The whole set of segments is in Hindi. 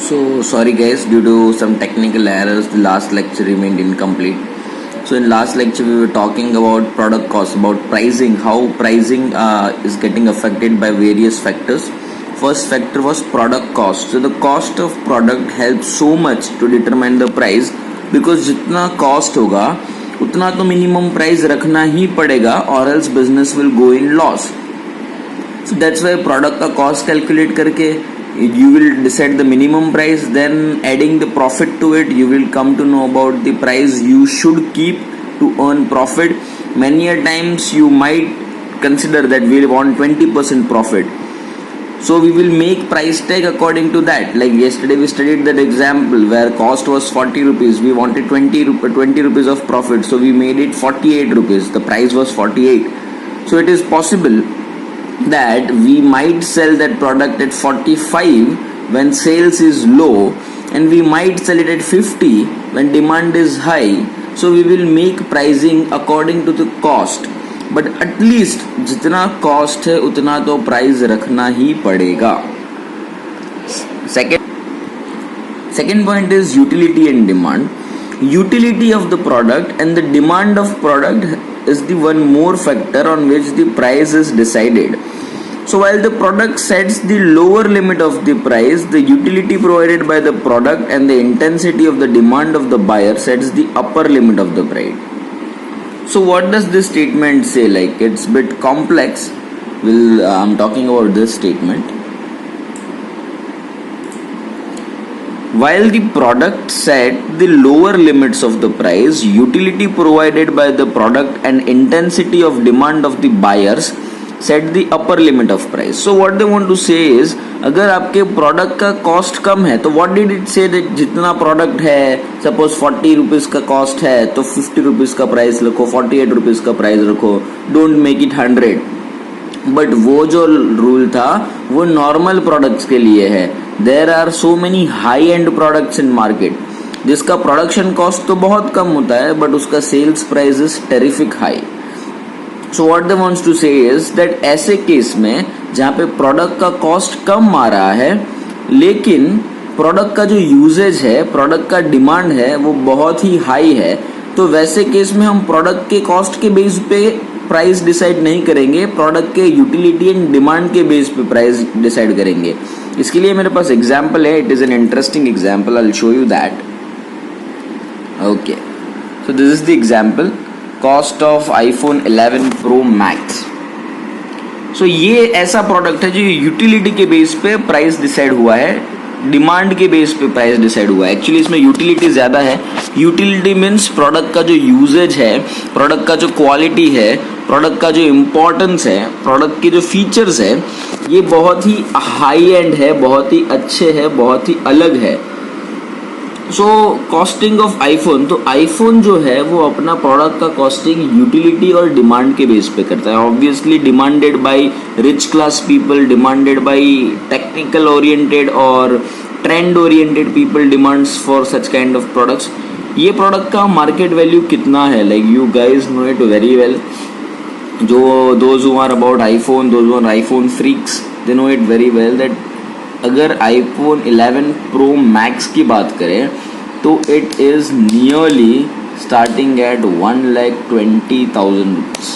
So sorry guys, due to some technical errors, the last lecture remained incomplete. So in last lecture we were talking about product cost, about pricing, how pricing is getting affected by various factors. First factor was product cost. So the cost of product helps so much to determine the price, because जितना cost होगा उतना तो minimum price रखना ही पड़ेगा, or else business will go in loss. So that's why product का cost calculate करके you will decide the minimum price, then adding the profit to it you will come to know about the price you should keep to earn profit. Many a times you might consider that we want 20% profit, so we will make price tag according to that. Like yesterday we studied that example where cost was 40 rupees, we wanted 20 rupees of profit, so we made it 48 rupees, the price was 48. So it is possible that we might sell that product at 45 when sales is low, and we might sell it at 50 when demand is high. So we will make pricing according to the cost, but at least जितना cost है उतना तो price रखना ही पड़ेगा. Second point is utility and demand. Utility of the product and the demand of product is the one more factor on which the price is decided. So while the product sets the lower limit of the price, the utility provided by the product and the intensity of the demand of the buyer sets the upper limit of the price. So what does this statement say? Like, it's a bit complex. I'm talking about this statement. While the product set the lower limits of the price, utility provided by the product and intensity of demand of the buyers set the upper limit of price. So what they want to say is, अगर आपके प्रोडक्ट का कॉस्ट कम है तो what did it say that जितना प्रोडक्ट है, सपोज 40 रुपीज का कॉस्ट है तो 50 रुपीज का प्राइस रखो, 48 रुपीज का प्राइस रखो, डोंट मेक इट 100. बट वो जो रूल था वो नॉर्मल प्रोडक्ट्स के लिए है. There are so many high end products in market जिसका प्रोडक्शन कॉस्ट तो बहुत कम होता है बट उसका sales price is terrific high. So what they wants to say is that ऐसे केस में जहाँ पे प्रोडक्ट का कॉस्ट कम आ रहा है लेकिन प्रोडक्ट का जो यूजेज है, प्रोडक्ट का डिमांड है वो बहुत ही हाई है, तो वैसे केस में हम प्रोडक्ट के कॉस्ट के बेस पे प्राइस डिसाइड नहीं करेंगे, प्रोडक्ट के यूटिलिटी एंड डिमांड के बेस पे प्राइस डिसाइड करेंगे. इसके लिए मेरे पास एग्जांपल है. It is an interesting example. I will show you that. Okay, so this is the example. Cost of iPhone 11 pro max. So ये ऐसा प्रोडक्ट है जो यूटिलिटी के बेस पे प्राइस डिसाइड हुआ है, डिमांड के बेस पे प्राइस डिसाइड हुआ है. एक्चुअली इसमें यूटिलिटी ज्यादा है. यूटिलिटी मीन्स प्रोडक्ट का जो यूजेज है, प्रोडक्ट का जो क्वालिटी है, प्रोडक्ट का जो इम्पोर्टेंस है, प्रोडक्ट के जो फीचर्स है, ये बहुत ही हाई एंड है, बहुत ही अच्छे है, बहुत ही अलग है. सो कॉस्टिंग ऑफ आईफोन, तो आईफोन जो है वो अपना प्रोडक्ट का कॉस्टिंग यूटिलिटी और डिमांड के बेस पे करता है. Obviously demanded by rich class people, demanded by technical oriented और trend oriented people demands for such kind of products. ये प्रोडक्ट का मार्केट वैल्यू कितना है, like you guys know it very well. जो those who are about iPhone, those who are iPhone freaks, they know it very well that अगर आईफोन 11 प्रो मैक्स की बात करें तो it is nearly starting at 1,20,000 rupees.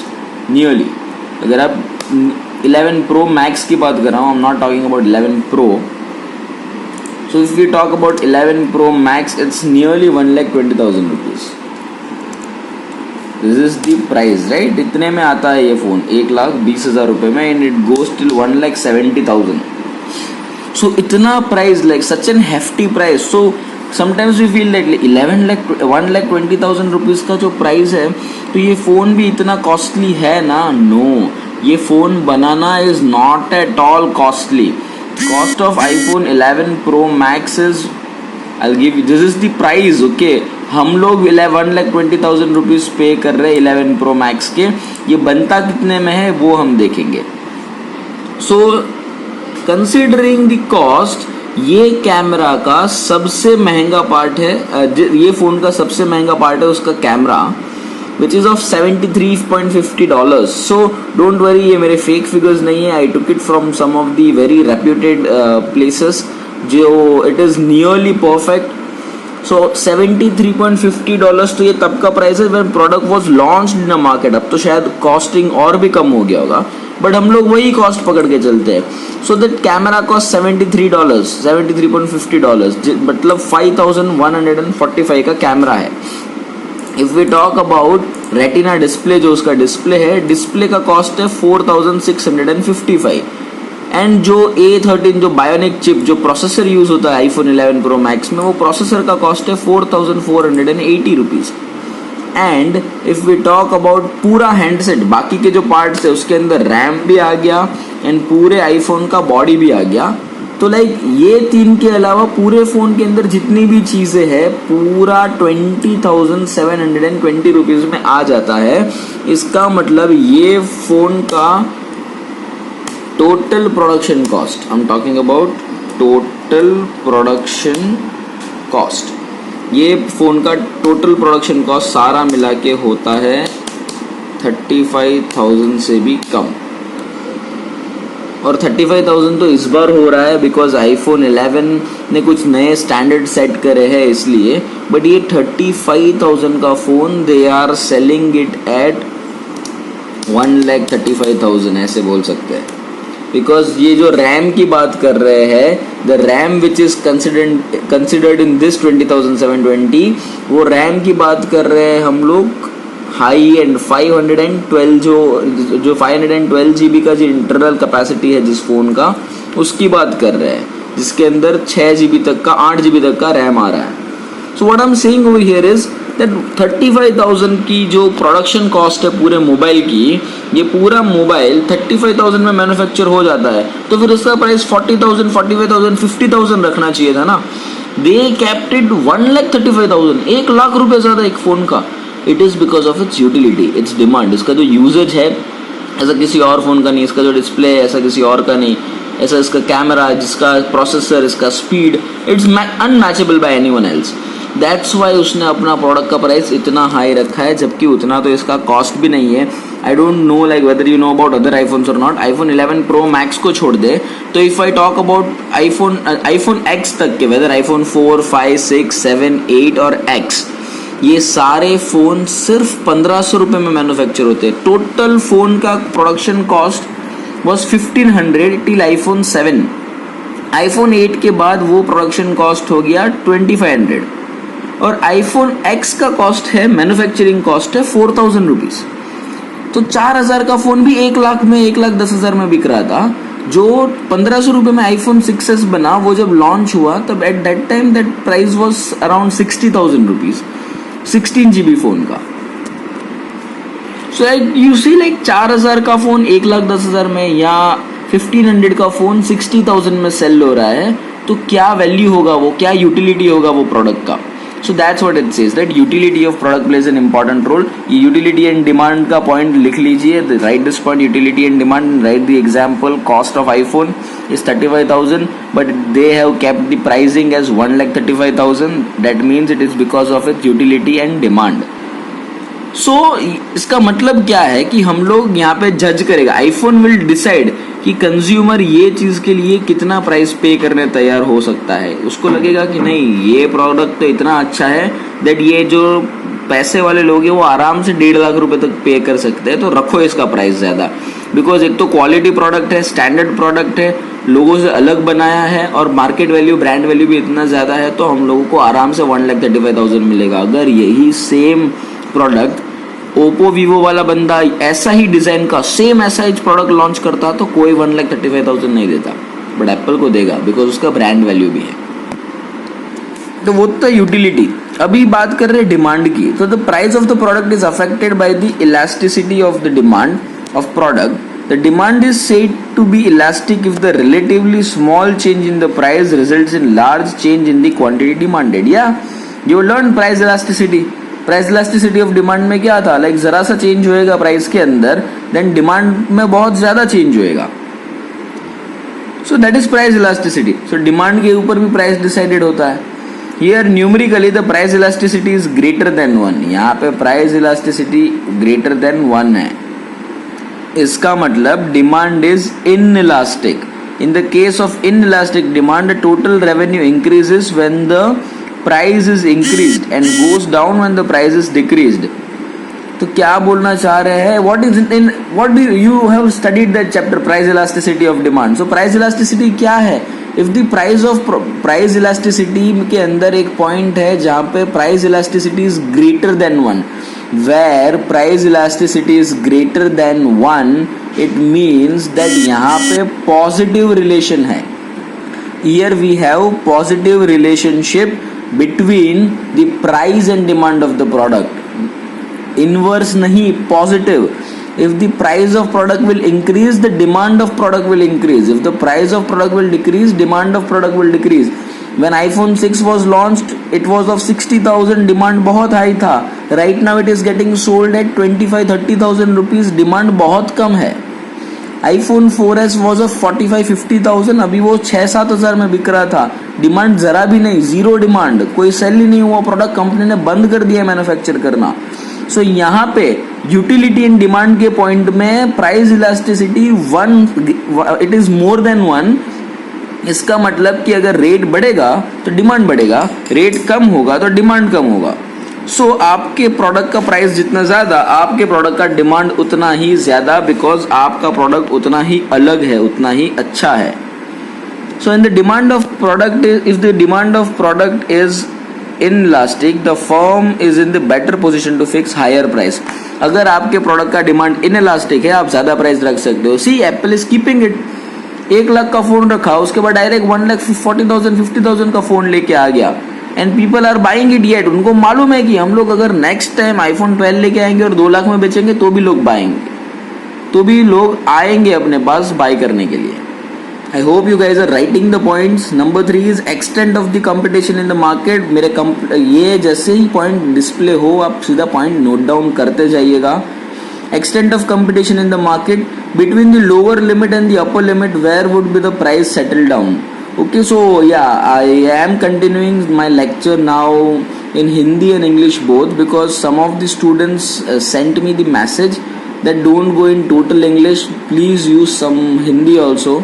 Nearly, अगर आप 11 प्रो मैक्स की बात कर रहा हूँ, I am not talking about 11 pro. So if we talk about 11 pro max, it's nearly 1,20,000 rupees. This is the price, right. इतने में आता है ये फ़ोन, 1,20,000 रुपये में, and it goes till 1,70,000. So इतना प्राइस, like such an hefty price. So sometimes we feel that 1,20,000 rupees का जो प्राइस है तो ये फ़ोन भी इतना कॉस्टली है ना. नो, ये phone banana is not at all costly. Cost of iPhone 11 pro max is, I will give you, this is the price. Okay, हम लोग 1,20,000 रुपीज़ पे कर रहे हैं 11 प्रो मैक्स के. ये बनता कितने में है वो हम देखेंगे. सो कंसिडरिंग द कॉस्ट, ये कैमरा का सबसे महंगा पार्ट है, ये फ़ोन का सबसे महंगा पार्ट है उसका camera, which is of $73.50. So don't worry, ये मेरे फेक फिगर्स नहीं है. I took it from some of the very reputed places. जो it is nearly perfect. So $73.50 तो ये तब का प्राइस है when product was launched in the market. अब तो शायद कॉस्टिंग और भी कम हो गया होगा, बट हम लोग वही कॉस्ट पकड़ के चलते हैं. सो दैट कैमरा कॉस्ट $73, $73.50, मतलब 5145 का कैमरा है. If we talk about retina display, जो उसका डिस्प्ले है, डिस्प्ले का कॉस्ट है 4655. एंड जो A13 जो बायोनिक चिप जो प्रोसेसर यूज होता है आईफोन 11 प्रो मैक्स में, वो प्रोसेसर का कॉस्ट है 4480 rupees. And if we talk about पूरा हैंडसेट, बाकी के जो पार्ट्स है उसके अंदर रैम भी आ गया एंड पूरे आईफोन का बॉडी भी आ गया. तो लाइक ये तीन के अलावा पूरे फोन के अंदर जितनी भी चीजें हैं पूरा 20,720 रुपीज में आ जाता है. इसका मतलब ये फोन का total production cost, I am talking about total production cost, ये फोन का टोटल प्रोडक्शन कॉस्ट सारा मिला के होता है 35,000 से भी कम. और 35,000 तो इस बार हो रहा है बिकॉज आईफोन 11 ने कुछ नए स्टैंडर्ड सेट करे हैं इसलिए. बट ये 35,000 का phone they are selling it at 1,35,000 ऐसे बोल सकते हैं. बिकॉज ये जो रैम की बात कर रहे हैं, the RAM which is considered in this 20,720, वो रैम की बात कर रहे हैं हम लोग हाई एंड 512, जो 512 GB का जो इंटरनल कैपेसिटी है जिस फोन का, उसकी बात कर रहे हैं, जिसके अंदर 6 GB तक का 8 GB तक का रैम आ रहा है. So what I am saying over here is that 35,000 की जो प्रोडक्शन कॉस्ट है पूरे मोबाइल की, ये पूरा मोबाइल 35,000 में मैन्युफैक्चर हो जाता है, तो फिर इसका प्राइस 40,000, 45,000, 50,000 रखना चाहिए था ना. दे कैप्ट इट 1,35,000, 1 लाख रुपए ज्यादा एक फोन का. It is because of its utility, it's demand. इसका जो यूजेज है ऐसा किसी और फोन का नहीं, इसका जो डिस्प्ले है ऐसा किसी और का नहीं, ऐसा इसका कैमरा, जिसका प्रोसेसर, इसका speed, it's unmatchable bye anyone else. That's why उसने अपना प्रोडक्ट का प्राइस इतना हाई रखा है, जबकि उतना तो इसका कॉस्ट भी नहीं है. आई don't know like weather you know about other iPhones और नॉट. आईफोन 11 प्रो मैक्स को छोड़ दे तो if I talk about iPhone x तक के, वेदर आईफोन 4, 5, 6, 7, 8 और एक्स, ये सारे फोन सिर्फ 1,500 रुपये में मैन्युफैक्चर होते हैं. टोटल फोन का production cost was 1,500 till iPhone 7. IPhone 8 के बाद वो प्रोडक्शन कॉस्ट हो गया 2,500. और आईफोन एक्स का कॉस्ट है, मैन्युफैक्चरिंग कॉस्ट है 4,000 रुपीज. तो 4,000 का फोन भी 1 लाख में, 1,10,000 में बिक रहा था. जो 1,500 रुपये में आईफोन 6s बना, वो जब लॉन्च हुआ तब at that time that price was around 60,000 rupees 16 GB phone का. सो यू सी लाइक 4,000 का फोन 1,10,000 में या 1,500 का फोन 60,000 में सेल हो रहा है, तो क्या वैल्यू होगा वो, क्या यूटिलिटी होगा वो प्रोडक्ट का. So that's what it says that utility of product plays an important role. ये यूटिलिटी एंड डिमांड का पॉइंट लिख लीजिए, write this point, utility and demand, write the example. Cost of iPhone is 35,000, but they have kept the pricing as 1,35,000. That means it is because of its utility and demand. So इसका मतलब क्या है कि हम लोग यहाँ पे जज करेगा, आईफोन विल डिसाइड कि कंज्यूमर ये चीज के लिए कितना प्राइस पे करने तैयार हो सकता है. उसको लगेगा कि नहीं ये प्रोडक्ट तो इतना अच्छा है दैट ये जो पैसे वाले लोग हैं वो आराम से 1.5 लाख रुपए तक पे कर सकते हैं, तो रखो इसका प्राइस ज्यादा. बिकॉज एक तो क्वालिटी प्रोडक्ट है, स्टैंडर्ड प्रोडक्ट है, लोगों से अलग बनाया है और मार्केट वैल्यू, ब्रांड वैल्यू भी इतना ज़्यादा है, तो हम लोगों को आराम से 1,35,000 मिलेगा. अगर यही सेम प्रोडक्ट ओप्पो वीवो वाला बंदा ऐसा ही डिज़ाइन का सेम ऐसा ही प्रोडक्ट लॉन्च करता तो कोई 1,35,000 नहीं देता, बट एप्पल को देगा बिकॉज उसका ब्रांड वैल्यू भी है. तो वो तो यूटिलिटी. अभी बात कर रहे डिमांड की. तो the price of the product is affected by the elasticity of the demand of product. The demand is said to be elastic if the relatively small change in the price results in large change in the quantity demanded. Yeah, you learned price elasticity. Price elasticity of demand में क्या था, like जरा सा चेंज होएगा प्राइस के अंदर, then demand में बहुत ज्यादा चेंज होएगा. So that is price elasticity. So demand के ऊपर भी प्राइस डिसाइडेड होता है. Here numerically the price elasticity is greater than 1. यहाँ पे price elasticity greater than 1 है. इसका मतलब demand is inelastic. In the case of inelastic demand, the total revenue increases when the price is increased and goes down when the price is decreased. तो क्या बोलना चाह रहे हैं? What do you have studied that chapter, price elasticity of demand? So price elasticity क्या है? If the price elasticity के अंदर एक point है जहाँ पे price elasticity is greater than 1, where price elasticity is greater than 1, it means that यहाँ पे positive relation है. Here we have positive relationship between the price and demand of the product. Inverse नहीं, positive. If the price of product will increase, the demand of product will increase. If the price of product will decrease, demand of product will decrease. When iPhone 6 was launched, it was of 60,000, demand बहुत high था. Right now it is getting sold at 25-30,000 rupees, demand बहुत कम है. iPhone 4S was of 45-50,000, अभी वो 6-7 हज़ार में बिक रहा था. डिमांड जरा भी नहीं, जीरो डिमांड, कोई सेल ही नहीं हुआ प्रोडक्ट, कंपनी ने बंद कर दिया मैन्युफैक्चर करना. सो यहाँ पे यूटिलिटी एंड डिमांड के पॉइंट में price elasticity 1, it is more than 1. इसका मतलब कि अगर रेट बढ़ेगा तो डिमांड बढ़ेगा, रेट कम होगा तो डिमांड कम होगा. सो आपके प्रोडक्ट का प्राइस जितना ज्यादा, आपके प्रोडक्ट का डिमांड उतना ही ज्यादा, बिकॉज आपका प्रोडक्ट उतना ही अलग है, उतना ही अच्छा है. So in the demand of product, if the demand of product is inelastic, the firm is in the better position to fix higher price. अगर आपके प्रोडक्ट का डिमांड inelastic है, आप ज्यादा प्राइस रख सकते हो. See Apple is keeping it. 1 lakh का फोन रखा, उसके बाद डायरेक्ट 1,40,000 50,000 का फोन लेके आ गया, and people are buying it yet. उनको मालूम है कि हम लोग अगर नेक्स्ट टाइम आईफोन 12 लेके आएंगे और 2 लाख में बेचेंगे तो भी लोग बाएंगे, तो भी लोग आएंगे अपने पास बाय करने के लिए. I hope you guys are writing the points. Number 3 is extent of the competition in the market. मेरे ये जैसे ही पॉइंट डिस्प्ले हो आप सीधा पॉइंट नोट डाउन करते जाइएगा. Extent of competition in the market, between the lower limit and the upper limit, where would be the price settle down? Okay, so yeah, I am continuing my lecture now in Hindi and English both, because some of the students sent me the message that don't go in total English, please use some Hindi also.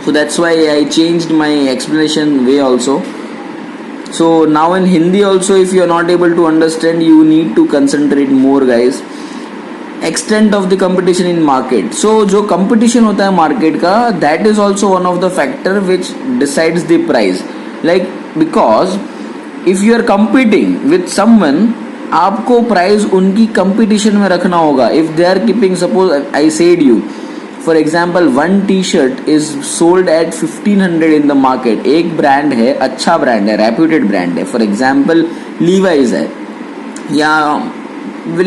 So that's why I changed my explanation way also. So now in Hindi also, if you are not able to understand, you need to concentrate more guys. Extent of the competition in market. So जो competition होता है market का, that is also one of the factor which decides the price. Like because if you are competing with someone, आपको price उनकी competition में रखना होगा. If they are keeping, suppose I said you, for example, one t-shirt is sold at 1500 in the market. एक ब्रांड है, अच्छा ब्रांड है, रेप्यूटेड ब्रांड है, फॉर एग्जाम्पल लीवाइज है, या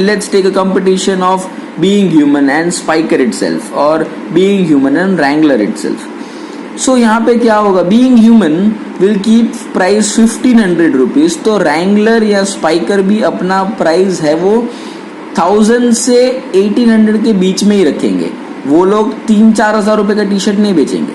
let's take a competition of Being Human and Spiker itself, और Being Human and Wrangler itself. So यहाँ पे क्या होगा, Being Human will keep price 1500 rupees, तो Wrangler या Spiker भी अपना प्राइस है वो 1000 से 1800 के बीच में ही रखेंगे. वो लोग 3-4 हज़ार रुपए का टी शर्ट नहीं बेचेंगे,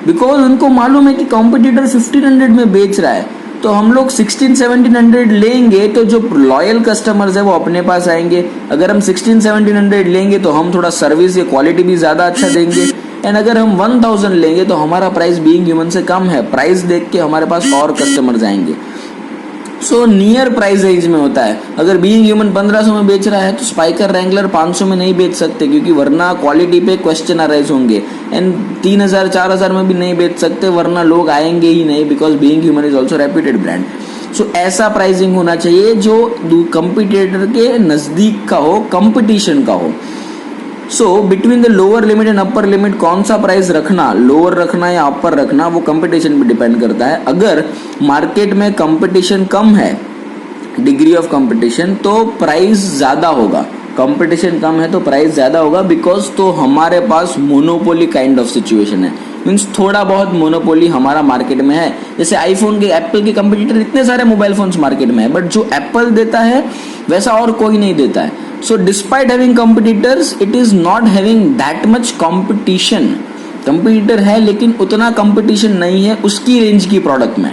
बिकॉज उनको मालूम है कि कॉम्पिटिटर 1500 में बेच रहा है, तो हम लोग 1600-1700 लेंगे तो जो लॉयल कस्टमर्स है वो अपने पास आएंगे. अगर हम 1600-1700 लेंगे तो हम थोड़ा सर्विस या क्वालिटी भी ज़्यादा अच्छा देंगे, एंड अगर हम 1000 लेंगे तो हमारा प्राइस बीइंग ह्यूमन से कम है, प्राइस देख के हमारे पास और कस्टमर्स आएंगे. सो नियर प्राइस रेंज में होता है. अगर बीइंग ह्यूमन 1500 में बेच रहा है तो स्पाइकर रैंगलर 500 में नहीं बेच सकते, क्योंकि वरना क्वालिटी पे क्वेश्चन अराइज होंगे, एंड 3000-4000 में भी नहीं बेच सकते, वरना लोग आएंगे ही नहीं, because Being Human is also reputed brand. So ऐसा प्राइसिंग होना चाहिए जो कंपटीटर के नजदीक का हो, कंपटीशन का हो. So between the lower limit and upper limit कौन सा प्राइस रखना, लोअर रखना या अपर रखना, वो कंपटीशन पे डिपेंड करता है. अगर मार्केट में कंपटीशन कम है, डिग्री ऑफ कंपटीशन, तो प्राइस ज्यादा होगा. कंपटीशन कम है तो प्राइस ज्यादा होगा, बिकॉज तो हमारे पास मोनोपोली काइंड ऑफ सिचुएशन है. मीन्स थोड़ा बहुत मोनोपोली हमारा मार्केट में है. जैसे आईफोन के, एप्पल के कंपटीटर इतने सारे मोबाइल फोन्स मार्केट में है, बट जो एप्पल देता है वैसा और कोई नहीं देता है. So despite having competitors, it is not having that much competition. Competitor है लेकिन उतना कंपटीशन नहीं है उसकी रेंज की प्रोडक्ट में.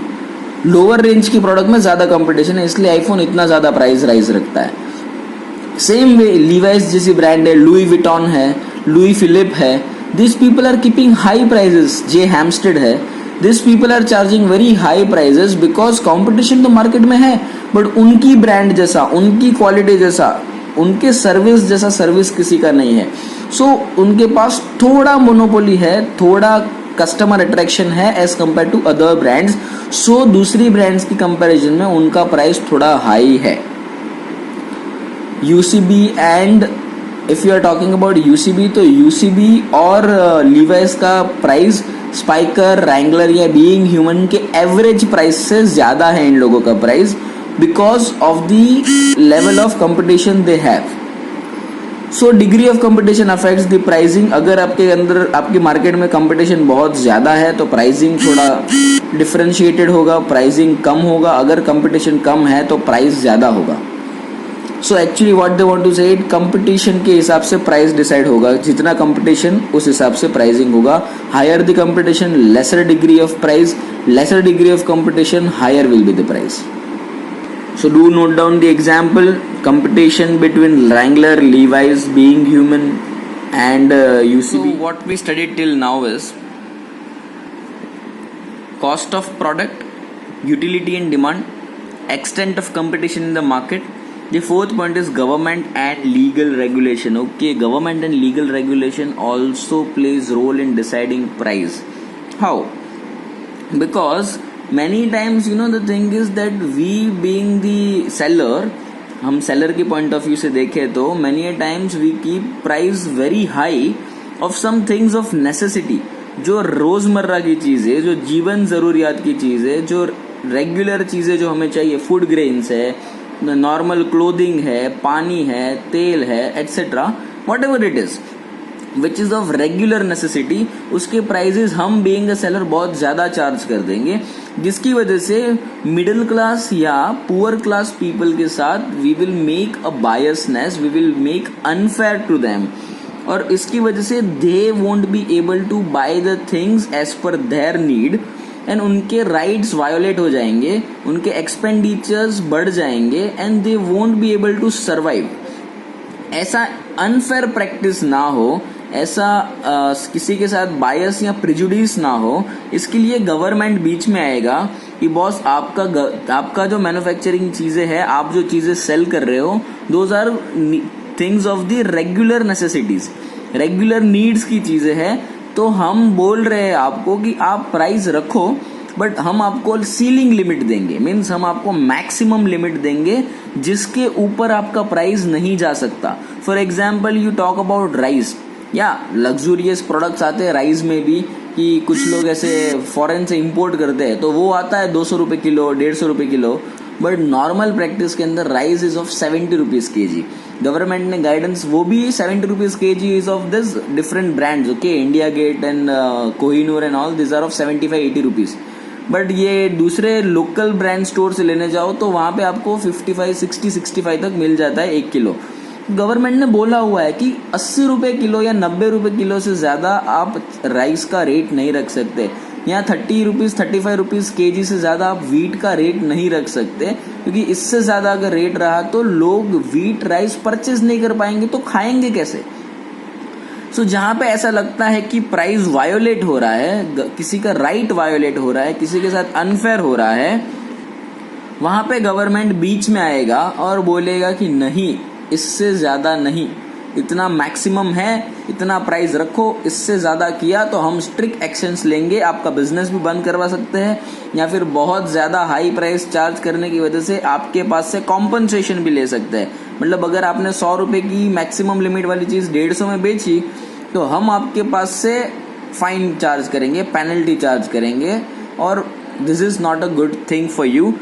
लोअर रेंज की प्रोडक्ट में ज्यादा कंपटीशन है, इसलिए आईफोन इतना ज्यादा प्राइस राइज रखता है. सेम वे लीवाइस जैसी ब्रांड है, लुई विटॉन है, लुई फिलिप है, this people are keeping high prices. J Hampstead है, this people are charging very high prices because competition तो मार्केट में है, बट उनकी ब्रांड जैसा, उनकी क्वालिटी जैसा, उनके सर्विस जैसा सर्विस किसी का नहीं है. सो उनके पास थोड़ा मोनोपोली है, थोड़ा कस्टमर अट्रैक्शन है as compare to other brands. So दूसरी ब्रांड्स की कंपैरिजन में उनका प्राइस थोड़ा हाई है. UCB and if you are talking about UCB, तो यूसीबी और लीवाइस का प्राइस स्पाइकर, रैंगलर या बीइंग ह्यूमन के एवरेज प्राइस से ज्यादा है इन लोगों का price, because of the level of competition they have. So degree of competition affects the pricing. अगर आपके अंदर, आपकी मार्केट में कंपटीशन बहुत ज्यादा है तो प्राइसिंग थोड़ा डिफरेंशिएटेड होगा, प्राइसिंग कम होगा. अगर कंपटीशन कम है तो प्राइस ज्यादा होगा. So actually what they want to say, competition के हिसाब से प्राइस डिसाइड होगा. जितना कंपटीशन उस हिसाब से प्राइसिंग होगा. Higher the competition, lesser degree of price, lesser degree of competition, higher will be the price. So do note down the example. Competition between Wrangler, Levi's, Being Human and UCB. So what we studied till now is cost of product, utility and demand, extent of competition in the market. The fourth point is government and legal regulation. Okay, government and legal regulation also plays role in deciding price. How? Because many times, you know, the thing is that we being the seller, हम seller के point of view से देखें तो many a times we keep price very high of some things of necessity. जो रोजमर्रा की चीजें, जो जीवन जरूरियात की चीजें, जो रेगुलर चीजें जो हमें चाहिए, फूड ग्रेन्स है, नॉर्मल क्लोथिंग है, पानी है, तेल है, etcetera, whatever it is which is of regular necessity, उसके प्राइजेस हम बीइंग अ सेलर बहुत ज्यादा चार्ज कर देंगे, जिसकी वजह से मिडिल क्लास या पुअर क्लास पीपल के साथ we will make a biasness, we will make unfair to them. और इसकी वजह से they won't be able to buy the things as per their need and उनके राइट्स वायोलेट हो जाएंगे, उनके एक्सपेंडिचर्स बढ़ जाएंगे and they won't be able to survive. ऐसा अनफेयर प्रैक्टिस ना हो, ऐसा किसी के साथ बायस या प्रिजुडिस ना हो, इसके लिए गवर्नमेंट बीच में आएगा कि बॉस आपका जो मैन्युफैक्चरिंग चीजें हैं, आप जो चीजें सेल कर रहे हो, those are things of the regular necessities, regular needs की चीजें हैं. तो हम बोल रहे हैं आपको कि आप प्राइस रखो, बट हम आपको सीलिंग लिमिट देंगे, मीन्स हम आपको मैक्सिमम लिमिट देंगे जिसके ऊपर आपका प्राइस नहीं जा सकता. For example you talk about rice, या लग्जूरियस प्रोडक्ट्स आते हैं राइस में भी, कि कुछ लोग ऐसे फॉरेन से इंपोर्ट करते हैं तो वो आता है 200 रुपये किलो, 150 रुपये किलो, बट नॉर्मल प्रैक्टिस के अंदर राइस इज ऑफ 70 रुपीज के जी. गवर्नमेंट ने गाइडेंस, वो भी 70 रुपीज के जी is of this different brands. Okay, India Gate and Kohinoor and all this are of 75-80 rupees. But ये दूसरे लोकल ब्रांड स्टोर से लेने जाओ तो वहां पे आपको 55-60-65 तक मिल जाता है 1 किलो. गवर्नमेंट ने बोला हुआ है कि 80 रुपए किलो या 90 रुपए किलो से ज्यादा आप राइस का रेट नहीं रख सकते. यहाँ 30 रुपीज 35 रुपीज के जी से ज्यादा आप वीट का रेट नहीं रख सकते, क्योंकि इससे ज्यादा अगर रेट रहा तो लोग वीट राइस परचेज नहीं कर पाएंगे, तो खाएंगे कैसे. सो जहां पे ऐसा लगता है कि प्राइस वायोलेट हो रहा है, किसी का राइट वायोलेट हो रहा है, किसी के साथ अनफेयर हो रहा है, वहां पे गवर्नमेंट बीच में आएगा और बोलेगा कि नहीं, इससे ज्यादा नहीं, इतना मैक्सिमम है, इतना प्राइस रखो, इससे ज्यादा किया तो हम स्ट्रिक्ट एक्शंस लेंगे, आपका बिजनेस भी बंद करवा सकते हैं, या फिर बहुत ज्यादा हाई प्राइस चार्ज करने की वजह से आपके पास से कॉम्पनसेशन भी ले सकते हैं. मतलब अगर आपने 100 रुपए की मैक्सिमम लिमिट वाली चीज 150 में बेची तो हम आपके पास से फाइन चार्ज करेंगे, पेनल्टी चार्ज करेंगे, और this is not a good thing for you.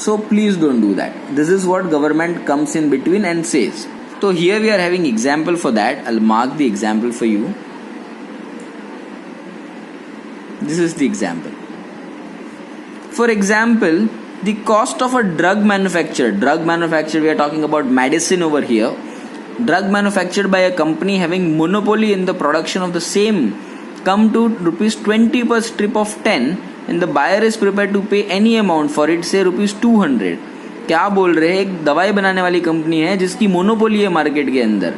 So please don't do that. This is what government comes in between and says. So here we are having example for that. I'll mark the example for you. This is the example. For example, the cost of a drug manufacturer. Drug manufacturer, we are talking about medicine over here. Drug manufactured by a company having monopoly in the production of the same come to rupees 20 per strip of 10. And the buyer is prepared to pay any amount for it, say rupees 200. क्या बोल रहे हैं, एक दवाई बनाने वाली कंपनी है जिसकी मोनोपोली है मार्केट के अंदर,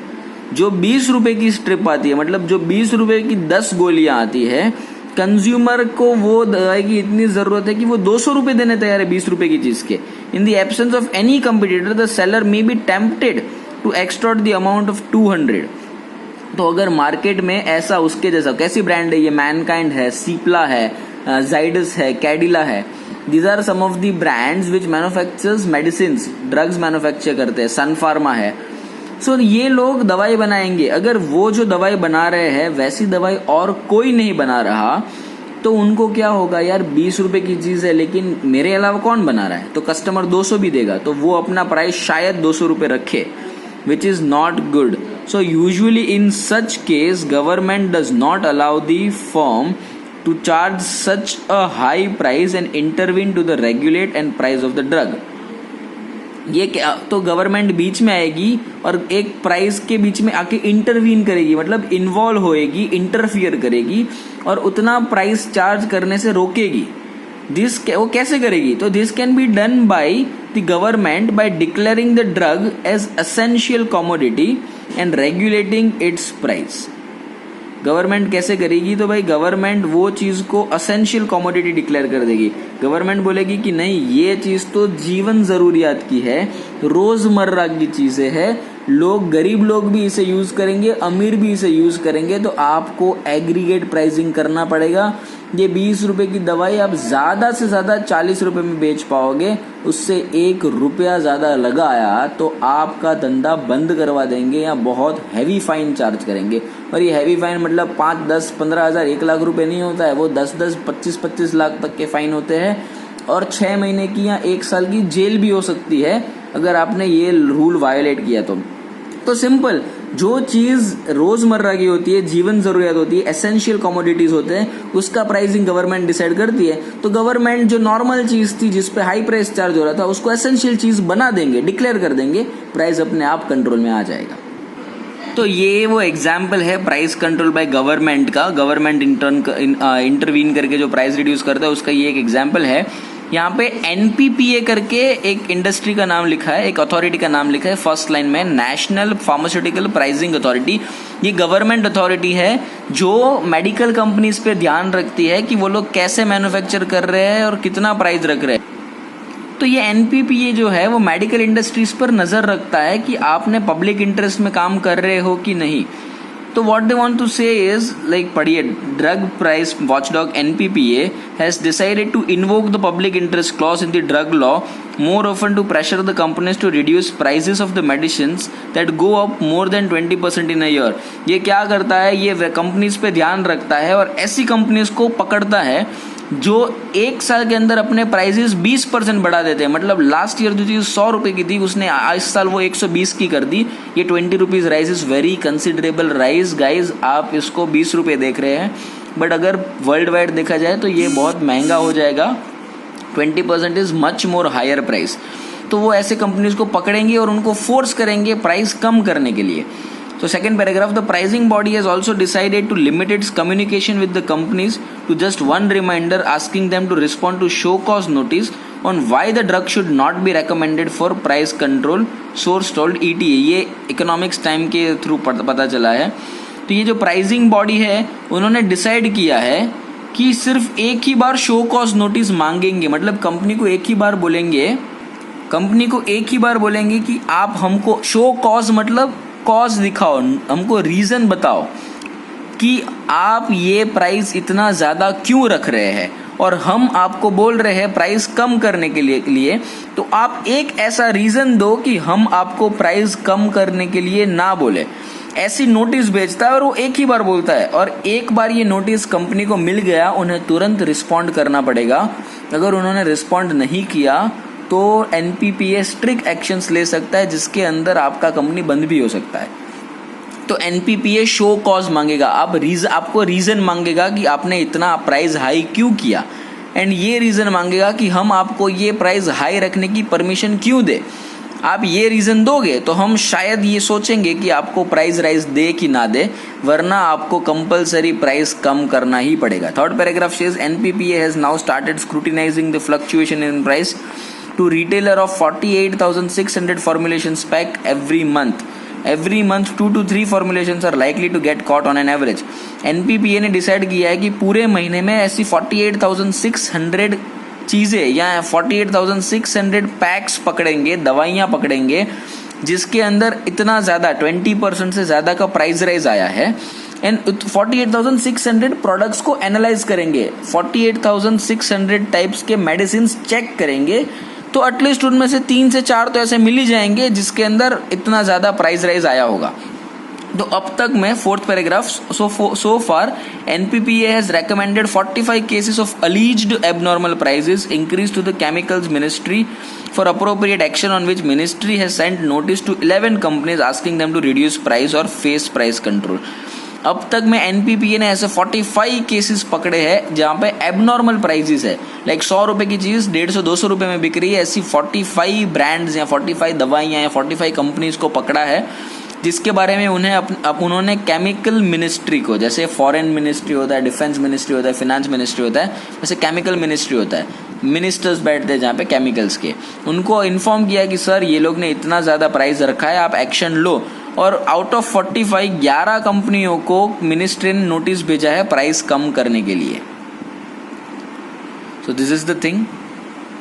जो 20 रुपए की स्ट्रिप आती है, मतलब जो 20 रुपए की 10 गोलियां आती है, कंज्यूमर को वो दवाई की इतनी जरूरत है कि वो 200 रुपए देने तैयार है 20 रुपए की चीज के. In the absence of any competitor the seller may be tempted to extort the amount of 200. तो अगर मार्केट में ऐसा उसके जैसा, कैसी ब्रांड है ये, मैनकाइंड है, सीप्ला है, जाइडस है, कैडिला है, these are some of the brands which manufactures medicine, drugs manufacture करते हैं, सन फार्मा है. सो ये लोग दवाई बनाएंगे. अगर वो जो दवाई बना रहे हैं वैसी दवाई और कोई नहीं बना रहा तो उनको क्या होगा, यार 20 रुपए की चीज है लेकिन मेरे अलावा कौन बना रहा है, तो कस्टमर 200 भी देगा, तो वो अपना प्राइस शायद 200 रुपए रखे, which is not good. So usually in such case government does not allow the firm to charge such a high price and intervene to the regulate and price of the drug. ये क्या, तो गवर्नमेंट बीच में आएगी और एक प्राइस के बीच में आके इंटरवीन करेगी, मतलब इन्वॉल्व होएगी, इंटरफियर करेगी और उतना प्राइस चार्ज करने से रोकेगी. वो कैसे करेगी, तो this can be done by the government by declaring the drug as essential commodity and regulating its price. Government कैसे करेगी, तो भाई गवर्नमेंट वो चीज को एसेंशियल कमोडिटी डिक्लेयर कर देगी. गवर्नमेंट बोलेगी कि नहीं, ये चीज तो जीवन जरूरियात की है, रोजमर्रा की चीजें है, लोग, गरीब लोग भी इसे यूज करेंगे, अमीर भी इसे यूज करेंगे, तो आपको एग्रीगेट प्राइसिंग करना पड़ेगा. ये 20 रुपए की दवाई आप ज्यादा से ज्यादा 40 रुपए में बेच पाओगे, उससे 1 रुपया ज्यादा लगाया तो आपका धंधा बंद करवा देंगे या बहुत हैवी फाइन चार्ज करेंगे. और ये हैवी फाइन मतलब 5, 10, 15 हजार, 1 लाख रुपए नहीं होता है, वो 10, 25 लाख तक के फाइन होते हैं और 6 महीने की या 1 साल की जेल भी हो सकती है अगर आपने ये रूल वायोलेट किया तो सिंपल, जो चीज रोजमर्रा की होती है, जीवन जरूरियात होती है, एसेंशियल कमोडिटीज होते हैं, उसका प्राइसिंग गवर्नमेंट डिसाइड करती है. तो गवर्नमेंट जो नॉर्मल चीज थी जिस पे हाई प्राइस चार्ज हो रहा था उसको एसेंशियल चीज बना देंगे, डिक्लेयर कर देंगे, प्राइस अपने आप कंट्रोल में आ जाएगा. तो ये वो एग्जाम्पल है प्राइस कंट्रोल बाय गवर्नमेंट का. गवर्नमेंट इंटरवीन करके जो प्राइस रिड्यूस करता है उसका ये एक एग्जाम्पल है. यहाँ पे एनपीपीए करके एक इंडस्ट्री का नाम लिखा है, एक अथॉरिटी का नाम लिखा है फर्स्ट लाइन में, नेशनल फार्मास्यूटिकल प्राइसिंग अथॉरिटी. ये गवर्नमेंट अथॉरिटी है जो मेडिकल कंपनीज पे ध्यान रखती है कि वो लोग कैसे मैन्युफैक्चर कर रहे हैं और कितना प्राइस रख रहे हैं. तो ये एनपीपीए जो है वो मेडिकल इंडस्ट्रीज पर नजर रखता है कि आपने पब्लिक इंटरेस्ट में काम कर रहे हो कि नहीं. तो what they want to say is, like पढ़िए, drug price watchdog NPPA has decided to invoke the public interest clause in the drug law more often to pressure the companies to reduce prices of the medicines that go up more than 20% in a year. ये क्या करता है, ये कंपनीज पे ध्यान रखता है और ऐसी कंपनीज को पकड़ता है जो 1 साल के अंदर अपने प्राइसेस 20% बढ़ा देते हैं. मतलब लास्ट ईयर जो चीज 100 रुपए की थी उसने इस साल वो 120 की कर दी. ये 20 rupees rise is very considerable rise guys. आप इसको 20 रुपए देख रहे हैं बट अगर वर्ल्ड वाइड देखा जाए तो ये बहुत महंगा हो जाएगा. 20% is much more higher price. तो वो ऐसे कंपनीज को पकड़ेंगे और उनको फोर्स करेंगे प्राइस कम करने के लिए. So second paragraph, the pricing body has also decided to limit its communication with the companies to just one reminder asking them to respond to show cause notice on why the drug should not be recommended for price control, source told ETA. ये इकोनॉमिक्स टाइम के थ्रू पता चला है. तो ये जो प्राइसिंग बॉडी है उन्होंने डिसाइड किया है कि सिर्फ एक ही बार शो कॉज नोटिस मांगेंगे. मतलब कंपनी को एक ही बार बोलेंगे कि आप हमको शो कॉज, मतलब कॉज दिखाओ, हमको रीजन बताओ कि आप ये प्राइस इतना ज्यादा क्यों रख रहे हैं और हम आपको बोल रहे हैं प्राइस कम करने के लिए. तो आप एक ऐसा रीजन दो कि हम आपको प्राइस कम करने के लिए ना बोले. ऐसी नोटिस भेजता है और वो एक ही बार बोलता है और एक बार ये नोटिस कंपनी को मिल गया, उन्हें तुरंत रिस्पॉन्ड करना पड़ेगा. अगर उन्होंने रिस्पॉन्ड नहीं किया तो एनपीपीए स्ट्रिक्ट एक्शंस ले सकता है जिसके अंदर आपका कंपनी बंद भी हो सकता है. तो एनपीपीए शो कॉज मांगेगा, आपको रीजन मांगेगा कि आपने इतना प्राइस हाई क्यों किया, एंड ये रीजन मांगेगा कि हम आपको ये प्राइस हाई रखने की परमिशन क्यों दे. आप ये रीजन दोगे तो हम शायद ये सोचेंगे कि आपको प्राइस राइज दे कि ना दे, वरना आपको कंपलसरी प्राइस कम करना ही पड़ेगा. Third paragraph says NPPA has now started scrutinising the fluctuation in price to retailer of 48,600 formulations pack every month every month 2 to 3 formulations are likely to get caught on an average. NPPA ने डिसाइड किया है कि पूरे महीने में ऐसी 48,600 चीज़ें या 48,600 पैक्स पकड़ेंगे, दवाइयाँ पकड़ेंगे, जिसके अंदर इतना ज़्यादा 20% से ज़्यादा का प्राइस राइज आया है. एंड 48,600 प्रोडक्ट्स को एनालाइज करेंगे, 48,600 टाइप्स के मेडिसिन चेक करेंगे, तो एटलीस्ट उनमें से 3 से 4 तो ऐसे मिल ही जाएंगे जिसके अंदर इतना ज़्यादा प्राइस राइज आया होगा. तो अब तक में 4th paragraph, so far NPPA has recommended 45 cases of alleged abnormal prices increase to the chemicals ministry for appropriate action, on which ministry has sent notice to 11 companies asking them to reduce price or face price control. अब तक में NPPA ने ऐसे 45 केसेस पकड़े हैं जहाँ पे एबनॉर्मल प्राइसेस है, लाइक 100 रुपए की चीज़ 150-200 रुपए में बिक रही है. ऐसी 45 ब्रांड्स या 45 दवाइयाँ या 45 कंपनीज को पकड़ा है, जिसके बारे में उन्होंने केमिकल मिनिस्ट्री को, जैसे फॉरेन मिनिस्ट्री होता है, डिफेंस मिनिस्ट्री होता है, फिनेंस मिनिस्ट्री होता है, वैसे केमिकल मिनिस्ट्री होता है, मिनिस्टर्स बैठते हैं जहाँ पे केमिकल्स के, उनको इन्फॉर्म किया कि सर ये लोग ने इतना ज़्यादा प्राइस रखा है, आप एक्शन लो. और आउट ऑफ 45 11 कंपनियों को मिनिस्ट्री ने नोटिस भेजा है प्राइस कम करने के लिए. सो दिस इज द थिंग.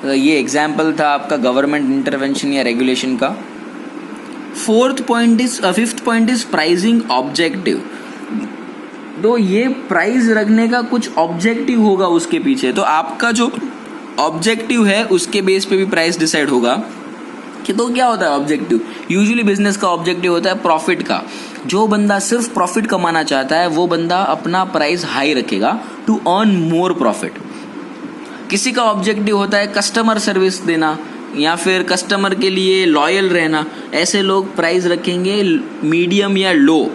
ये एग्जाम्पल था आपका गवर्नमेंट इंटरवेंशन या रेगुलेशन का. Fifth point is pricing objective. तो ये प्राइस रखने का कुछ ऑब्जेक्टिव होगा उसके पीछे, तो आपका जो ऑब्जेक्टिव है उसके बेस पे भी प्राइस डिसाइड होगा. कि तो क्या होता है ऑब्जेक्टिव? यूजुअली बिजनेस का ऑब्जेक्टिव होता है प्रॉफिट का. जो बंदा सिर्फ प्रॉफिट कमाना चाहता है वो बंदा अपना प्राइस हाई रखेगा टू अर्न मोर प्रॉफिट. किसी का ऑब्जेक्टिव होता है कस्टमर सर्विस देना या फिर कस्टमर के लिए लॉयल रहना, ऐसे लोग प्राइस रखेंगे मीडियम या लो.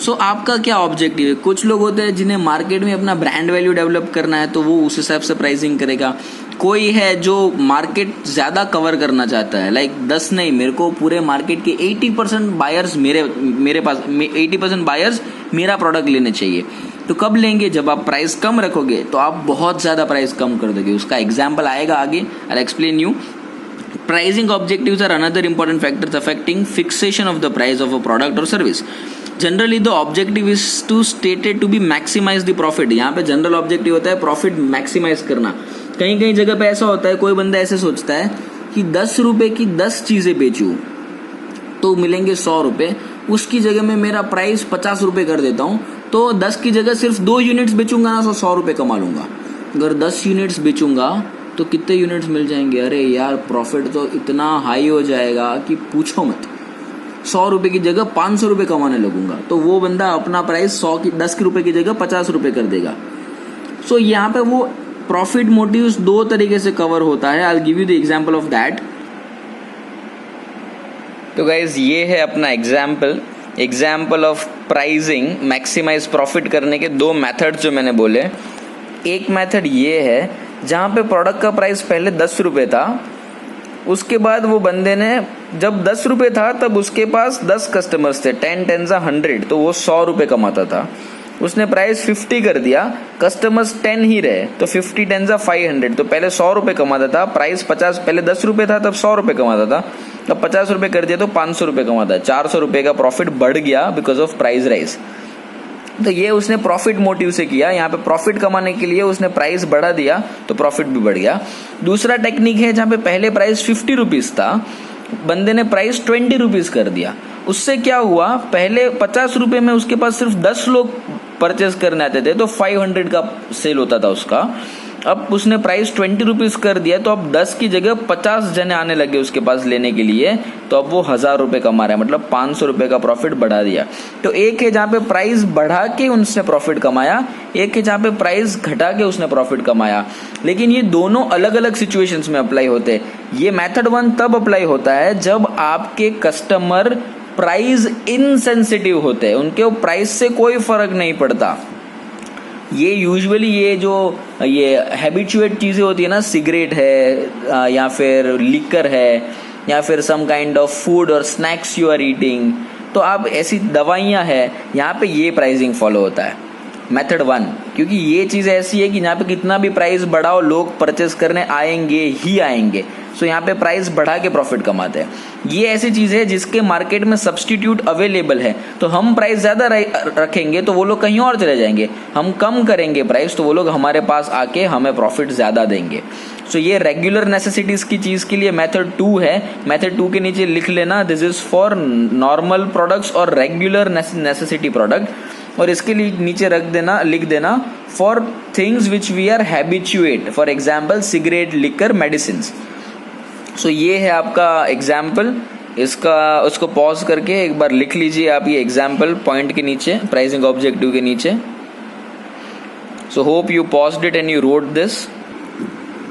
सो आपका क्या ऑब्जेक्टिव है? कुछ लोग होते हैं जिन्हें मार्केट में अपना ब्रांड वैल्यू डेवलप करना है, तो वो उस हिसाब से प्राइसिंग करेगा. कोई है जो मार्केट ज़्यादा कवर करना चाहता है, लाइक 10 नहीं, मेरे को पूरे मार्केट के 80% बायर्स मेरे पास 80% बायर्स मेरा प्रोडक्ट लेने चाहिए. तो कब लेंगे? जब आप प्राइस कम रखोगे, तो आप बहुत ज़्यादा प्राइस कम कर दोगे. उसका एग्जाम्पल आएगा आगे, I explain you. Pricing objectives are another important factors affecting fixation of the price of a product or service. Generally, the objective is to stated to be maximize the profit. यहाँ पे जनरल ऑब्जेक्टिव होता है प्रॉफिट मैक्सिमाइज करना. कहीं कहीं जगह पे ऐसा होता है, कोई बंदा ऐसे सोचता है कि 10 रुपए की 10 चीज़ें बेचूँ तो मिलेंगे 100 रुपये, उसकी जगह में मेरा प्राइस 50 रुपये कर देता हूँ, तो 10 की जगह सिर्फ 2 यूनिट्स बेचूंगा ना, 100 रुपये कमा लूँगा. अगर 10 यूनिट्स बेचूंगा तो कितने यूनिट्स मिल जाएंगे? अरे यार, प्रॉफिट तो इतना हाई हो जाएगा कि पूछो मत. 100 रुपये की जगह 500 रुपये कमाने लगूंगा, तो वो बंदा अपना प्राइस 10 रुपये की जगह 50 रुपये कर देगा. सो यहाँ पे वो प्रॉफिट मोटिव्स 2 तरीके से कवर होता है. I give you the example of that. तो गाइज ये है अपना example of pricing, maximize profit करने के 2 मेथड्स जो मैंने बोले. एक मेथड ये है जहाँ पे प्रोडक्ट का प्राइस पहले 10 रुपये था, उसके बाद वो बंदे ने, जब 10 रुपये था तब उसके पास 10 कस्टमर्स थे, 10 10 100, तो वो 100 रुपये कमाता था. उसने प्राइस 50 कर दिया, कस्टमर्स 10 ही रहे, तो 50 10 500, तो पहले 100 रुपये कमाता था, प्राइस 50, पहले 10 रुपये था तब 100 रुपये कमाता था, अब 50 रुपये कर दिया तो 500 रुपये कमाता है. 400 रुपये का प्रॉफिट बढ़ गया बिकॉज ऑफ प्राइस राइज. तो ये उसने प्रॉफिट मोटिव से किया. यहाँ पे प्रॉफिट कमाने के लिए उसने प्राइस बढ़ा दिया तो प्रॉफिट भी बढ़ गया. दूसरा टेक्निक है जहाँ पे पहले प्राइस 50 रुपीज़ था, बंदे ने प्राइस 20 रुपीज़ कर दिया. उससे क्या हुआ, पहले 50 रुपये में उसके पास सिर्फ 10 लोग परचेस करने आते थे, तो 500 का सेल होता था उसका. अब उसने प्राइस 20 रुपीज़ कर दिया, तो अब 10 की जगह 50 जने आने लगे उसके पास लेने के लिए, तो अब वो 1000 रुपये कमा रहा है, मतलब 500 रुपये का प्रॉफिट बढ़ा दिया. तो एक है जहाँ पे प्राइस बढ़ा के उसने प्रॉफिट कमाया, एक है जहाँ पे प्राइस घटा के उसने प्रॉफिट कमाया. लेकिन ये दोनों अलग अलग सिचुएशंस में अप्लाई होते हैं. ये मेथड 1 तब अप्लाई होता है जब आपके कस्टमर प्राइस इनसेंसिटिव होते हैं, उनके प्राइस से कोई फर्क नहीं पड़ता. ये यूजुअली ये हैबिचुएट चीज़ें होती है ना, सिगरेट है या फिर लिकर है या फिर सम काइंड ऑफ फूड और स्नैक्स यू आर ईटिंग, तो आप ऐसी दवाइयाँ हैं, यहाँ पे ये प्राइसिंग फॉलो होता है मेथड 1. क्योंकि ये चीज़ ऐसी है कि यहाँ पे कितना भी प्राइस बढ़ाओ लोग परचेस करने आएंगे ही आएंगे. सो यहाँ पे प्राइस बढ़ा के प्रॉफिट कमाते हैं। ये ऐसी चीज़ है जिसके मार्केट में सब्सटीट्यूट अवेलेबल है, तो हम प्राइस ज़्यादा रखेंगे तो वो लोग कहीं और चले जाएंगे, हम कम करेंगे प्राइस तो वो लोग हमारे पास आके हमें प्रॉफिट ज़्यादा देंगे। सो ये रेगुलर नेसेसिटीज़ की चीज़ के लिए मेथड 2 है। मेथड 2 के नीचे लिख लेना, this is for normal products और रेगुलर नेसेसिटी प्रोडक्ट, और इसके लिए नीचे लिख देना for things which we are habituate, for example cigarette, liquor, medicine. So ये है आपका एग्जाम्पल, उसको पॉज करके एक बार लिख लीजिए आप ये एग्जाम्पल पॉइंट के नीचे, प्राइसिंग ऑब्जेक्टिव के नीचे। So hope you paused it and you wrote this.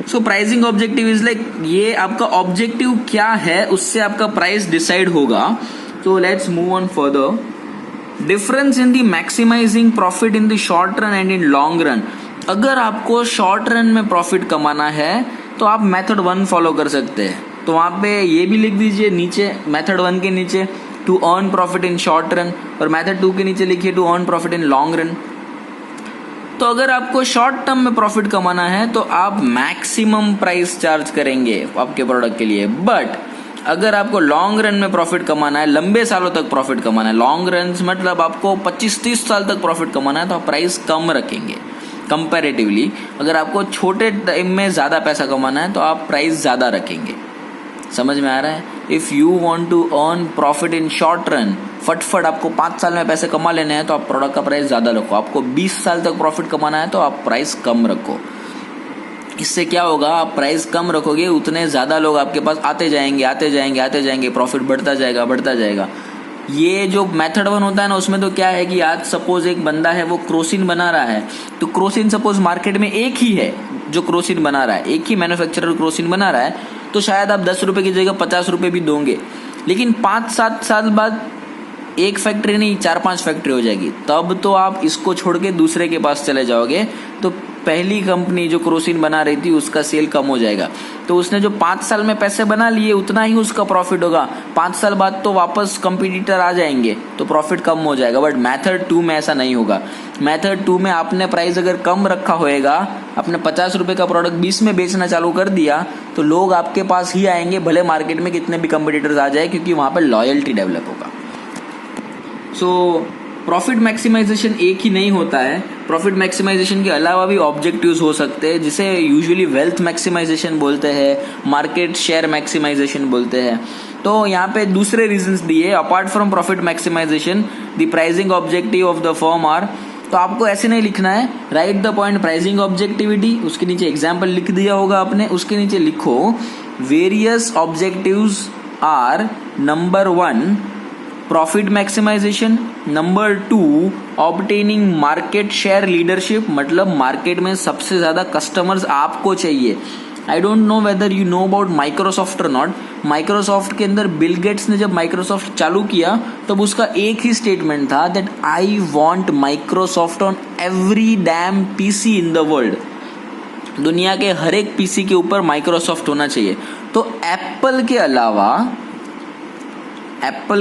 So pricing objective is like, ये आपका ऑब्जेक्टिव क्या है उससे आपका प्राइस डिसाइड होगा। तो let's move on further. Difference in the maximizing profit in the short run and in long run. अगर आपको शॉर्ट रन में प्रॉफिट कमाना है तो आप मेथड 1 फॉलो कर सकते हैं, तो वहाँ पे ये भी लिख दीजिए नीचे, मेथड 1 के नीचे to earn profit in short run, और मेथड 2 के नीचे लिखिए to earn profit in long run. तो अगर आपको शॉर्ट टर्म में प्रॉफिट कमाना है तो आप मैक्सिमम प्राइस चार्ज करेंगे आपके प्रोडक्ट के लिए, बट अगर आपको लॉन्ग रन में प्रॉफिट कमाना है, लंबे सालों तक प्रॉफिट कमाना है, लॉन्ग रन मतलब आपको 25-30 साल तक प्रॉफिट कमाना है, तो आप प्राइस कम रखेंगे कंपैरेटिवली। अगर आपको छोटे टाइम में ज़्यादा पैसा कमाना है तो आप प्राइस ज़्यादा रखेंगे। समझ में आ रहा है? If you want to earn profit in short run, फटफट आपको 5 साल में पैसे कमा लेने हैं तो आप प्रोडक्ट का प्राइस ज़्यादा रखो। आपको 20 साल तक प्रॉफिट कमाना है तो आप प्राइस कम रखो। इससे क्या होगा, आप प्राइस कम रखोगे उतने ज़्यादा लोग आपके पास आते जाएंगे, प्रॉफिट बढ़ता जाएगा। ये जो मेथड 1 होता है ना, उसमें तो क्या है कि आज सपोज एक बंदा है वो क्रोसिन बना रहा है, तो क्रोसिन सपोज मार्केट में एक ही है जो क्रोसिन बना रहा है, एक ही मैन्युफैक्चरर क्रोसिन बना रहा है, तो शायद आप 10 रुपये की जगह 50 रुपये भी दोगे। लेकिन 5-7 साल बाद एक फैक्ट्री नहीं 4-5 फैक्ट्री हो जाएगी, तब तो आप इसको छोड़ के दूसरे के पास चले जाओगे, तो पहली कंपनी जो क्रोसिन बना रही थी उसका सेल कम हो जाएगा। तो उसने जो 5 साल में पैसे बना लिए उतना ही उसका प्रॉफिट होगा, 5 साल बाद तो वापस कंपटीटर आ जाएंगे तो प्रॉफिट कम हो जाएगा। बट मेथड 2 में ऐसा नहीं होगा। मेथड 2 में आपने प्राइस अगर कम रखा होएगा, आपने 50 रुपये का प्रोडक्ट 20 में बेचना चालू कर दिया, तो लोग आपके पास ही आएंगे, भले मार्केट में कितने भी कंपटीटर्स आ जाए, क्योंकि वहाँ पर लॉयल्टी डेवलप होगा। सो प्रॉफिट मैक्सिमाइजेशन एक ही नहीं होता है, प्रॉफिट मैक्सिमाइजेशन के अलावा भी ऑब्जेक्टिव्स हो सकते हैं, जिसे यूजुअली वेल्थ मैक्सिमाइजेशन बोलते हैं, मार्केट शेयर मैक्सिमाइजेशन बोलते हैं। तो यहाँ पे दूसरे रीजंस दिए, apart from profit maximization the pricing objective of the firm are. तो आपको ऐसे नहीं लिखना है, write the point pricing objectivity, उसके नीचे एग्जाम्पल लिख दिया होगा आपने, उसके नीचे लिखो various objectives are, number 1 profit maximization, number 2 obtaining market share leadership, मतलब मार्केट में सबसे ज़्यादा कस्टमर्स आपको चाहिए। I don't know whether you know about Microsoft और नॉट। माइक्रोसॉफ्ट के अंदर बिल गेट्स ने जब माइक्रोसॉफ्ट चालू किया तब उसका एक ही स्टेटमेंट था, that I want Microsoft on every dam PC in the world. दुनिया के हर एक पीसी के ऊपर माइक्रोसॉफ्ट होना चाहिए। तो एप्पल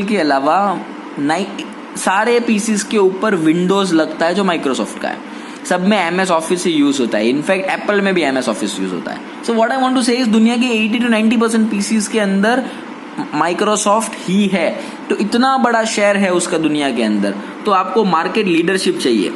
के अलावा सारे पीसीस के ऊपर विंडोज लगता है जो माइक्रोसॉफ्ट का है, सब में MS ऑफिस ही यूज होता है, इनफैक्ट एप्पल में भी MS ऑफिस यूज होता है। So what I want to say is दुनिया के 80-90% पीसीस के अंदर माइक्रोसॉफ्ट ही है, तो इतना बड़ा शेयर है उसका दुनिया के अंदर, तो आपको मार्केट लीडरशिप चाहिए।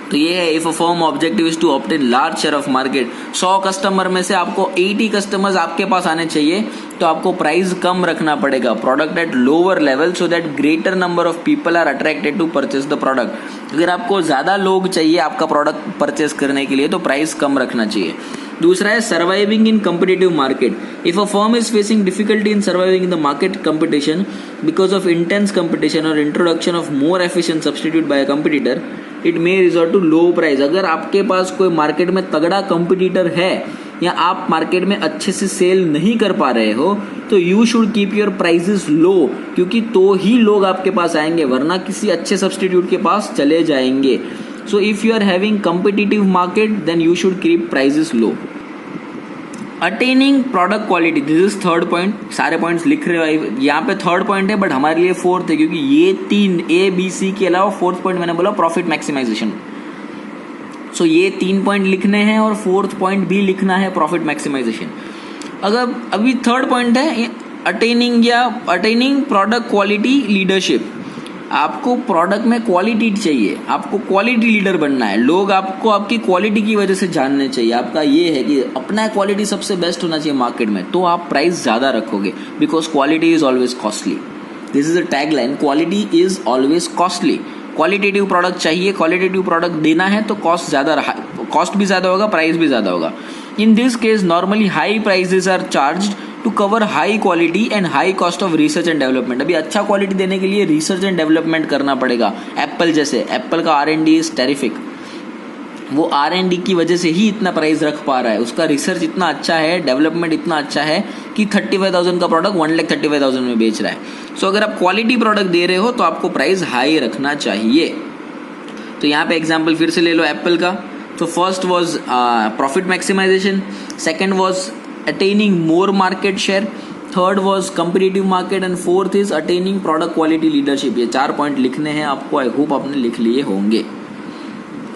तो ये है, if a firm objective is to obtain large share of market, 100 customer में से आपको 80 कस्टमर्स आपके पास आने चाहिए, तो आपको प्राइस कम रखना पड़ेगा, product at lower level, so that greater number of people are attracted to purchase the product. अगर आपको ज़्यादा लोग चाहिए आपका प्रोडक्ट परचेज करने के लिए तो प्राइस कम रखना चाहिए। दूसरा है surviving in competitive market. If a firm is facing difficulty in surviving in the market competition because of intense competition और introduction of more efficient substitute by a competitor, it may resort to low price. अगर आपके पास कोई मार्केट में तगड़ा कंपटीटर है या आप मार्केट में अच्छे से सेल नहीं कर पा रहे हो, तो you should keep your prices low, क्योंकि तो ही लोग आपके पास आएंगे, वरना किसी अच्छे सब्स्टिट्यूट के पास चले जाएंगे। So if you are having competitive market then you should keep prices low. Attaining product quality, this is third point. सारे पॉइंट्स लिख रहे हो, यहाँ पे थर्ड पॉइंट है बट हमारे लिए फोर्थ है, क्योंकि ये 3 ABC के अलावा फोर्थ पॉइंट मैंने बोला प्रॉफिट मैक्सिमाइजेशन। सो ये 3 पॉइंट लिखने हैं और फोर्थ पॉइंट भी लिखना है प्रॉफिट मैक्सिमाइजेशन। अगर अभी थर्ड पॉइंट है अटेनिंग प्रोडक्ट क्वालिटी लीडरशिप। आपको प्रोडक्ट में क्वालिटी चाहिए, आपको क्वालिटी लीडर बनना है, लोग आपको आपकी क्वालिटी की वजह से जानने चाहिए। आपका ये है कि अपना क्वालिटी सबसे बेस्ट होना चाहिए मार्केट में, तो आप प्राइस ज़्यादा रखोगे, because quality is always costly. This is a tag line, quality is always costly. Qualitative product चाहिए, क्वालिटेटिव प्रोडक्ट देना है तो कॉस्ट भी ज़्यादा होगा, प्राइस भी ज़्यादा होगा। In this case normally high prices are charged to cover high quality and high cost of research and development. अभी अच्छा क्वालिटी देने के लिए रिसर्च एंड डेवलपमेंट करना पड़ेगा। एप्पल जैसे, एप्पल का R&D इज टेरिफिक, वो R&D की वजह से ही इतना प्राइस रख पा रहा है, उसका रिसर्च इतना अच्छा है, डेवलपमेंट इतना अच्छा है कि 35,000 का प्रोडक्ट 1,35,000 में बेच रहा है। सो अगर आप क्वालिटी प्रोडक्ट दे रहे हो तो आपको प्राइस हाई रखना चाहिए। तो यहाँ पे एग्जाम्पल फिर से ले लो एप्पल का। तो first was profit maximization, second was attaining more market share, third was competitive market and fourth is attaining product quality leadership. ये 4 पॉइंट लिखने हैं आपको, आई होप आपने लिख लिए होंगे।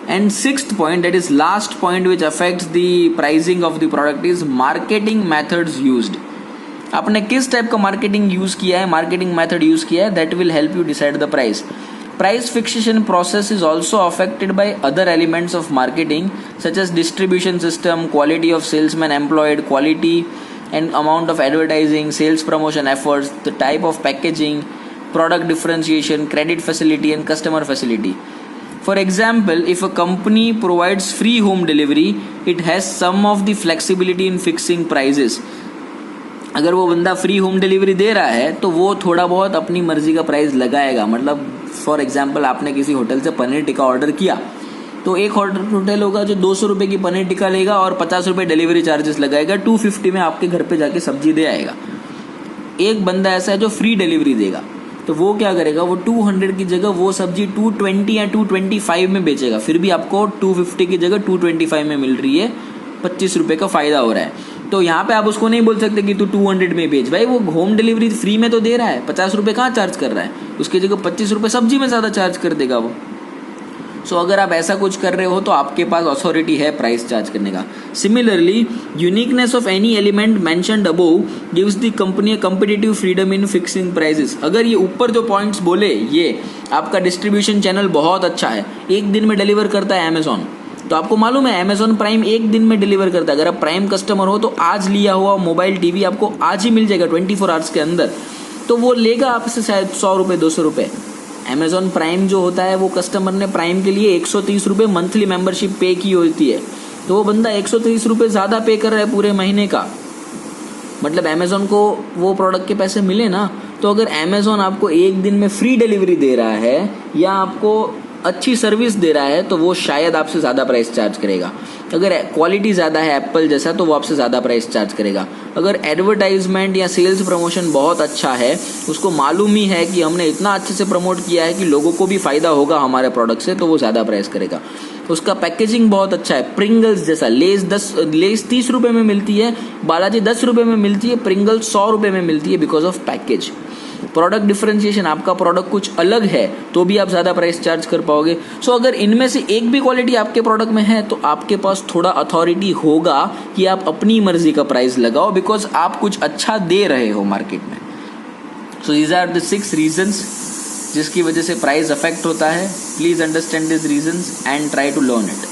And sixth point, that is last point which affects the pricing of the product, is marketing methods used. आपने किस टाइप का मार्केटिंग यूज किया है, मार्केटिंग मेथड यूज किया है, that will help you decide the price. Price fixation process is also affected by other elements of marketing such as distribution system, quality of salesmen employed, quality and amount of advertising, sales promotion efforts, the type of packaging, product differentiation, credit facility and customer facility. For example, if a company provides free home delivery, it has some of the flexibility in fixing prices. अगर वो बंदा फ्री होम डिलीवरी दे रहा है तो वो थोड़ा बहुत अपनी मर्जी का प्राइस लगाएगा। मतलब फॉर एग्जांपल आपने किसी होटल से पनीर टिक्का ऑर्डर किया, तो एक होटल होगा जो 200 रुपये की पनीर टिक्का लेगा और 50 रुपये डिलीवरी चार्जेस लगाएगा, 250 में आपके घर पे जाके सब्जी दे आएगा। एक बंदा ऐसा है जो फ्री डिलीवरी देगा, तो वो क्या करेगा, वो 200 की जगह वो सब्जी 220 या 225 में बेचेगा, फिर भी आपको 250 की जगह 225 में मिल रही है, 25 रुपये का फायदा हो रहा है। तो यहाँ पे आप उसको नहीं बोल सकते कि तू 200 में बेच, भाई वो होम डिलीवरी फ्री में तो दे रहा है, 50 रुपये कहाँ चार्ज कर रहा है, उसकी जगह 25 रुपये सब्जी में ज़्यादा चार्ज कर देगा वो। सो अगर आप ऐसा कुछ कर रहे हो तो आपके पास अथॉरिटी है प्राइस चार्ज करने का। Similarly, uniqueness of any element mentioned above gives the company a competitive freedom in fixing prices. अगर ये ऊपर जो पॉइंट्स बोले, ये आपका डिस्ट्रीब्यूशन चैनल बहुत अच्छा है, एक दिन में डिलीवर करता है अमेजॉन, तो आपको मालूम है अमेजॉन प्राइम एक दिन में डिलीवर करता है। अगर आप प्राइम कस्टमर हो तो आज लिया हुआ मोबाइल टीवी आपको आज ही मिल जाएगा 24 आवर्स के अंदर, तो वो लेगा आपसे शायद 100 रुपये 200 रुपये। अमेजॉन प्राइम जो होता है वो कस्टमर ने प्राइम के लिए 130 रुपये मंथली मेंबरशिप पे की होती है, तो वो बंदा 130 रुपये ज़्यादा पे कर रहा है पूरे महीने का, मतलब अमेजॉन को वो प्रोडक्ट के पैसे मिले ना। तो अगर अमेजॉन आपको एक दिन में फ्री डिलीवरी दे रहा है या आपको अच्छी सर्विस दे रहा है तो वो शायद आपसे ज़्यादा प्राइस चार्ज करेगा। अगर क्वालिटी ज़्यादा है एप्पल जैसा तो वो आपसे ज़्यादा प्राइस चार्ज करेगा। अगर एडवर्टाइजमेंट या सेल्स प्रमोशन बहुत अच्छा है, उसको मालूम ही है कि हमने इतना अच्छे से प्रमोट किया है कि लोगों को भी फ़ायदा होगा हमारे प्रोडक्ट से, तो वो ज़्यादा प्राइस करेगा। उसका पैकेजिंग बहुत अच्छा है, प्रिंगल्स जैसा, लेस 30 रुपये में मिलती है, बालाजी 10 रुपये में मिलती है, प्रिंगल्स 100 रुपये में मिलती है because of package. Product differentiation, आपका प्रोडक्ट कुछ अलग है तो भी आप ज़्यादा प्राइस चार्ज कर पाओगे। सो अगर इनमें से एक भी क्वालिटी आपके प्रोडक्ट में है तो आपके पास थोड़ा अथॉरिटी होगा कि आप अपनी मर्जी का प्राइस लगाओ, बिकॉज आप कुछ अच्छा दे रहे हो मार्केट में। So these are the 6 reasons जिसकी वजह से प्राइस अफेक्ट होता है। Please understand this reasons and try to learn it.